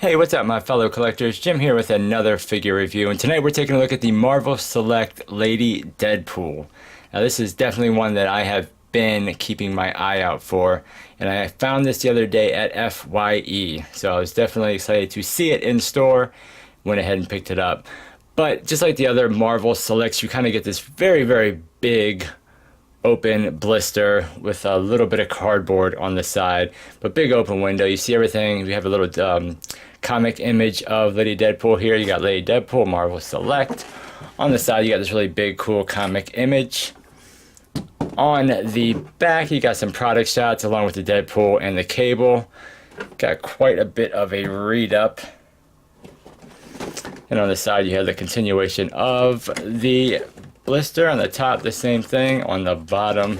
Hey, what's up my fellow collectors? Jim here with another figure review, and tonight we're taking a look at the Marvel Select Lady Deadpool. Now this is definitely one that I have been keeping my eye out for, and I found this the other day at FYE, so I was definitely excited to see it in store. Went ahead and picked it up. But just like the other Marvel Selects, you kind of get this very big open blister with a little bit of cardboard on the side, but big open window. You see everything. We have a little comic image of Lady Deadpool here. You got Lady Deadpool, Marvel Select. On the side, you got this really big, cool comic image. On the back, you got some product shots along with the Deadpool and the cable. Got quite a bit of a read up. And on the side, you have the continuation of the blister. On the top, the same thing. On the bottom,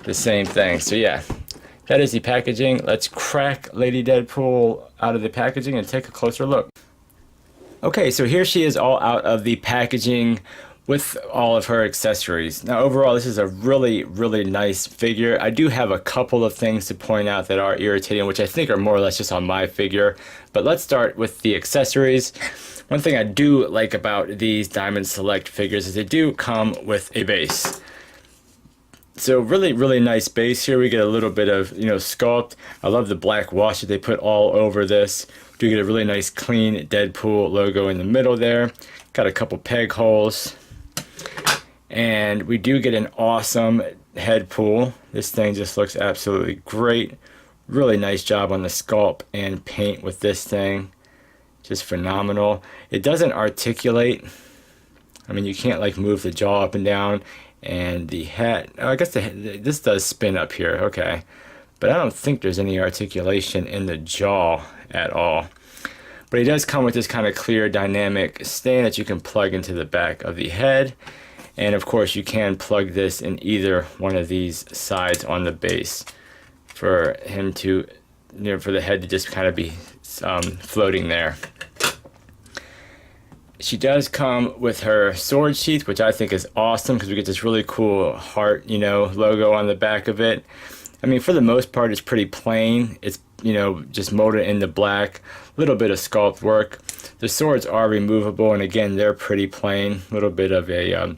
the same thing. So yeah, that is the packaging. Let's crack Lady Deadpool out of the packaging and take a closer look. Okay, so here she is all out of the packaging with all of her accessories. Now overall, this is a really nice figure. I do have a couple of things to point out that are irritating, which I think are more or less just on my figure. But let's start with the accessories. One thing I do like about these Diamond Select figures is they do come with a base. So really nice base here. We get a little bit of, sculpt. I love the black wash that they put all over this. We do get a really nice clean Deadpool logo in the middle there. Got a couple peg holes. And we do get an awesome head pool. This thing just looks absolutely great. Really nice job on the sculpt and paint with this thing. Just phenomenal. It doesn't articulate. I mean, you can't like move the jaw up and down. And the hat, oh, I guess this does spin up here, okay. But I don't think there's any articulation in the jaw at all. But it does come with this kind of clear dynamic stand that you can plug into the back of the head. And of course you can plug this in either one of these sides on the base for him to, for the head to just kind of be floating there. She does come with her sword sheath, which I think is awesome because we get this really cool heart, logo on the back of it. I mean, for the most part, it's pretty plain. It's, just molded into black. A little bit of sculpt work. The swords are removable, and again, they're pretty plain. A little bit of a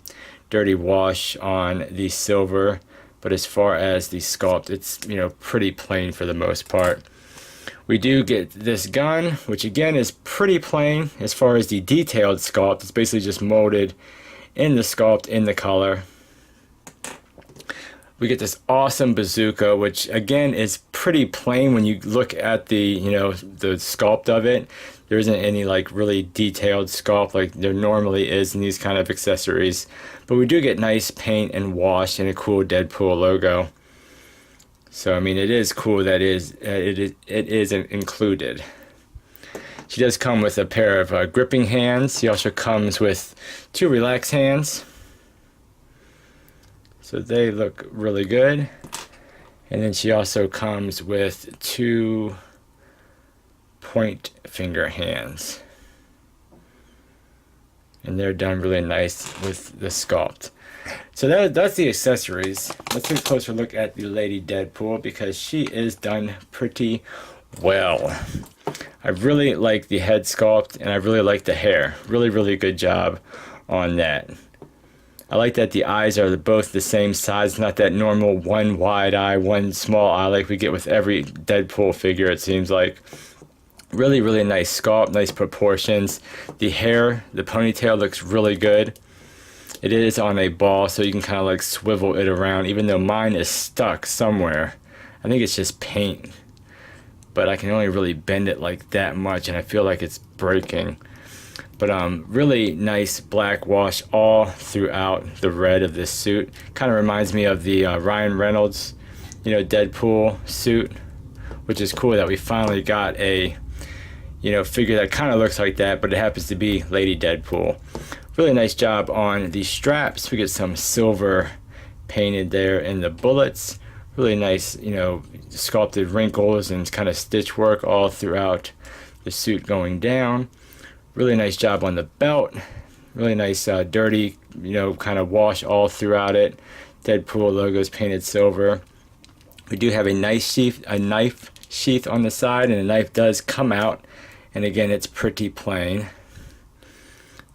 dirty wash on the silver, but as far as the sculpt, it's, pretty plain for the most part. We do get this gun, which again is pretty plain as far as the detailed sculpt. It's basically just molded in the sculpt in the color. We get this awesome bazooka, which again is pretty plain when you look at the, the sculpt of it. There isn't any like really detailed sculpt like there normally is in these kind of accessories. But we do get nice paint and wash and a cool Deadpool logo. So I mean, it is cool that it is included. She does come with a pair of gripping hands. She also comes with 2 relax hands. So they look really good. And then she also comes with 2 point finger hands. And they're done really nice with the sculpt. So that's the accessories. Let's take a closer look at the Lady Deadpool because she is done pretty well. I really like the head sculpt and I really like the hair. Really good job on that. I like that the eyes are both the same size, not that normal one wide eye, one small eye like we get with every Deadpool figure, it seems like. Really nice sculpt, nice proportions. The hair, the ponytail looks really good. It is on a ball, so you can kind of like swivel it around, even though mine is stuck somewhere. I think it's just paint, but I can only really bend it like that much, and I feel like it's breaking. But really nice black wash all throughout the red of this suit. Kind of reminds me of the Ryan Reynolds, Deadpool suit, which is cool that we finally got a, figure that kind of looks like that, but it happens to be Lady Deadpool. Really nice job on the straps. We get some silver painted there in the bullets. Really nice, sculpted wrinkles and kind of stitch work all throughout the suit going down. Really nice job on the belt. Really nice dirty, kind of wash all throughout it. Deadpool logos painted silver. We do have a knife sheath on the side, and the knife does come out And again, it's pretty plain,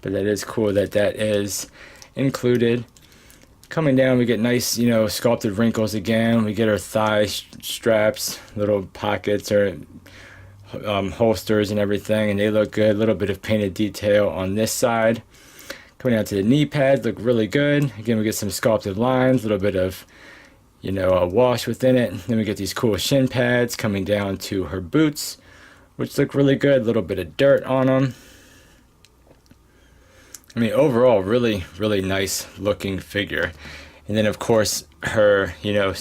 but that is cool that that is included. Coming down, we get nice, you know, sculpted wrinkles again. We get our thigh straps, little pockets or holsters and everything, and they look good. A little bit of painted detail on this side. Coming down to the knee pads, look really good. Again, we get some sculpted lines, a little bit of, you know, a wash within it. Then we get these cool shin pads coming down to her boots, which look really good. A little bit of dirt on them. I mean, overall, really, really nice looking figure. And then, of course, her, you know,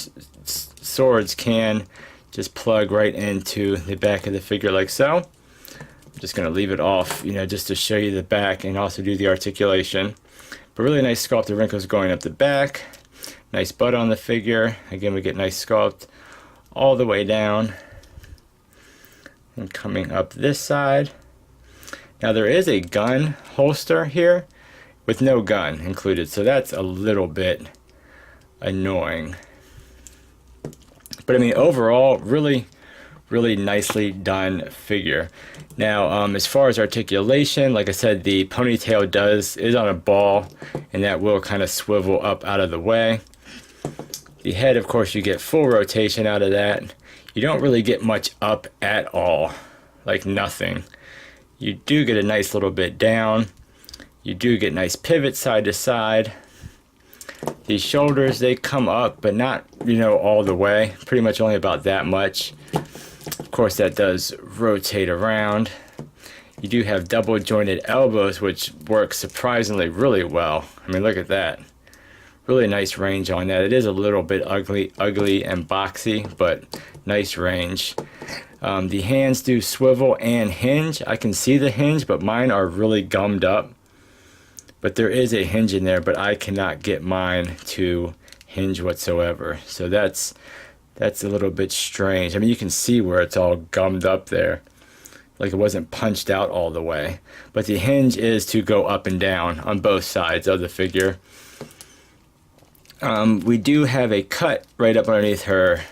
swords can just plug right into the back of the figure like so. I'm just going to leave it off, you know, just to show you the back and also do the articulation. But really nice sculpted wrinkles going up the back. Nice butt on the figure. Again, we get nice sculpt all the way down. And coming up this side. Now there is a gun holster here with no gun included, so that's a little bit annoying. But I mean, overall, really, really nicely done figure. Now, as far as articulation, like I said, the ponytail is on a ball, and that will kind of swivel up out of the way. The head, of course, you get full rotation out of that. You don't really get much up at all, like nothing. You do get a nice little bit down. You do get nice pivot side to side. These shoulders, they come up, but not, you know, all the way. Pretty much only about that much. Of course, that does rotate around. You do have double jointed elbows, which work surprisingly really well. I mean, look at that. Really nice range on that. It is a little bit ugly and boxy, but nice range. The hands do swivel and hinge. I can see the hinge, but mine are really gummed up. But there is a hinge in there, but I cannot get mine to hinge whatsoever. So that's a little bit strange. I mean, you can see where it's all gummed up there, like it wasn't punched out all the way. But the hinge is to go up and down on both sides of the figure. We do have a cut right up underneath her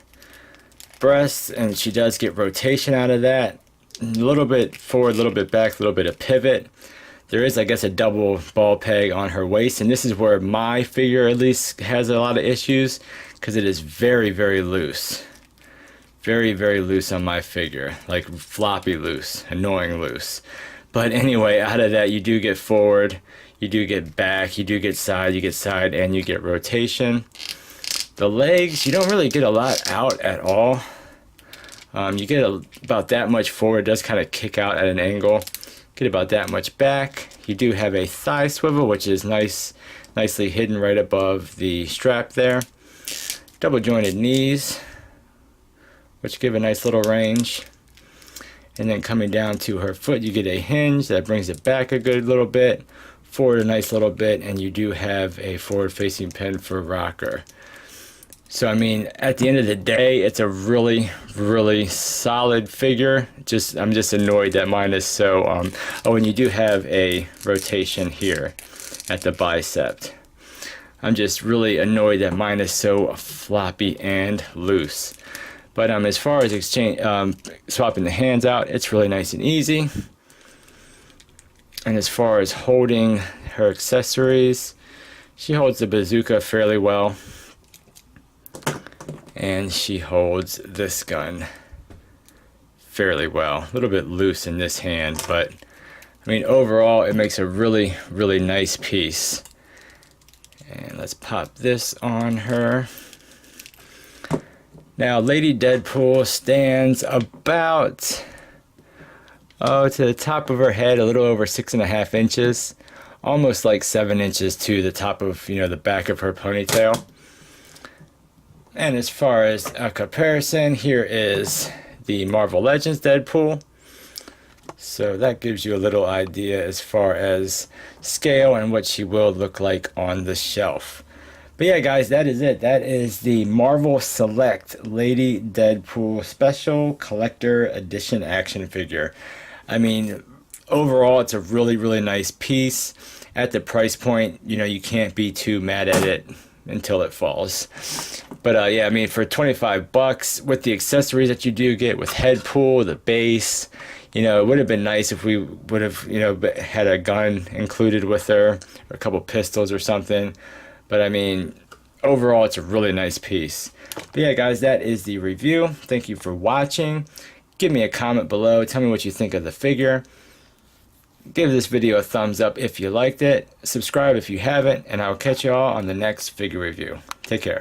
breasts, and she does get rotation out of that. A little bit forward, a little bit back, a little bit of pivot. There is, I guess, a double ball peg on her waist, and this is where my figure at least has a lot of issues, because it is very, very loose. Very, very loose on my figure, like floppy loose, annoying loose. But anyway, out of that, you do get forward, you do get back, you do get side, and you get rotation. The legs, you don't really get a lot out at all. You get about that much forward. It does kind of kick out at an angle. Get about that much back. You do have a thigh swivel, which is nicely hidden right above the strap there. Double jointed knees, which give a nice little range. And then coming down to her foot, you get a hinge that brings it back a good little bit, forward a nice little bit, and you do have a forward-facing pin for rocker. So, I mean, at the end of the day, it's a really, really solid figure. I'm just annoyed that mine is so... oh, and you do have a rotation here at the bicep. I'm just really annoyed that mine is so floppy and loose. But as far as swapping the hands out, it's really nice and easy. And as far as holding her accessories, she holds the bazooka fairly well. And she holds this gun fairly well. A little bit loose in this hand, but I mean, overall, it makes a really, really nice piece. And let's pop this on her. Now, Lady Deadpool stands about, to the top of her head, a little over 6.5 inches. Almost like 7 inches to the top of, you know, the back of her ponytail. And as far as a comparison, here is the Marvel Legends Deadpool. So that gives you a little idea as far as scale and what she will look like on the shelf. But yeah, guys, that is it. That is the Marvel Select Lady Deadpool Special Collector Edition action figure. I mean, overall, it's a really, really nice piece. At the price point, you know, you can't be too mad at it until it falls. But yeah, I mean, for $25 with the accessories that you do get with head pull, the base, You know, it would have been nice if we would have, you know, had a gun included with her, or a couple pistols or something. But I mean, overall, it's a really nice piece. But yeah, guys, that is the review. Thank you for watching. Give me a comment below. Tell me what you think of the figure. Give this video a thumbs up if you liked it. Subscribe if you haven't, and I'll catch you all on the next figure review. Take care.